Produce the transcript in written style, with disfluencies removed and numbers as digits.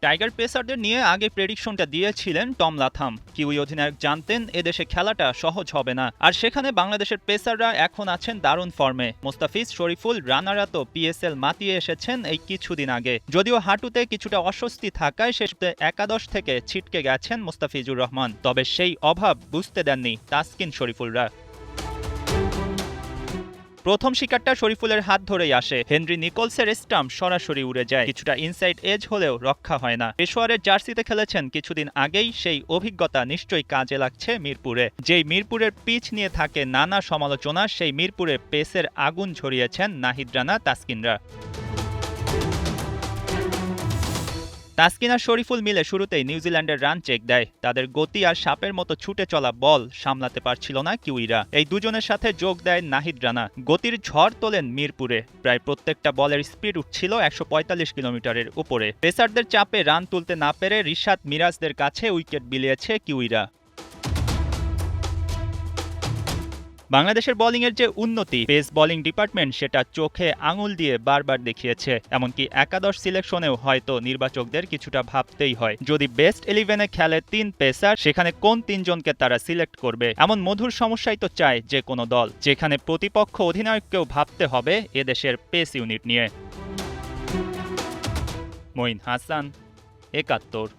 Tiger পেসারদের নিয়ে আগে প্রেডিকশনটা দিয়েছিলেন টম লাথাম। কিউই অধিনায়ক জানতেন এদেশে খেলাটা সহজ হবে না, আর সেখানে বাংলাদেশের পেসাররা এখন আছেন দারুণ ফর্মে। মোস্তাফিজ, শরীফুল, রানারা তো পিএসএল মাতিয়ে এসেছেন এই কিছুদিন আগে। যদিও হাঁটুতে কিছুটা অস্বস্তি থাকায় শেষে একাদশ থেকে ছিটকে গেছেন মোস্তাফিজুর রহমান, তবে সেই অভাব বুঝতে দেননি তাসকিন শরীফুলরা। প্রথম শিকারটা শরীফুলের হাত ধরেই আসে। হেনরি নিকোলসের স্টাম্প সরাসরি উড়ে যায়, কিছুটা ইনসাইড এজ হলেও রক্ষা হয় না। পেশোয়ারের জার্সিতে খেলেছেন কিছুদিন আগেই, সেই অভিজ্ঞতা নিশ্চয়ই কাজে লাগছে মিরপুরে। যেই মিরপুরের পিচ নিয়ে থাকে নানা সমালোচনা, সেই মিরপুরে পেসের আগুন ঝরিয়েছেন নাহিদ রানা, তাসকিনরা। তাসকিন আর শরীফুল মিলে শুরুতেই নিউজিল্যান্ডের রান চেক দেয়। তাদের গতি আর সাপের মতো ছুটে চলা বল সামলাতে পারছিল না কিউইরা। এই দুজনের সাথে যোগ দেয় নাহিদ রানা, গতির ঝড় তোলেন মিরপুরে। প্রায় প্রত্যেকটা বলের স্পিড উঠছিল ১৪৫ কিলোমিটারের উপরে। পেসারদের চাপে রান তুলতে না পেরে রিশাদ মিরাজদের কাছে উইকেট বিলিয়েছে কিউইরা। বাংলাদেশের বোলিংয়ের যে উন্নতি পেস বোলিং ডিপার্টমেন্ট সেটা চোখে আঙুল দিয়ে বারবার দেখিয়েছে। এমনকি একাদশ সিলেকশনেও হয়তো নির্বাচকদের কিছুটা ভাবতেই হয়। যদি বেস্ট 11-এ খেলে ৩ পেসার, সেখানে কোন ৩ জনকে তারা সিলেক্ট করবে? এমন মধুর সমস্যাই তো চায় যে কোনো দল, যেখানে প্রতিপক্ষ অধিনায়ককেও ভাবতে হবে এদেশের পেস ইউনিট নিয়ে। মঈন হাসান, ৭১।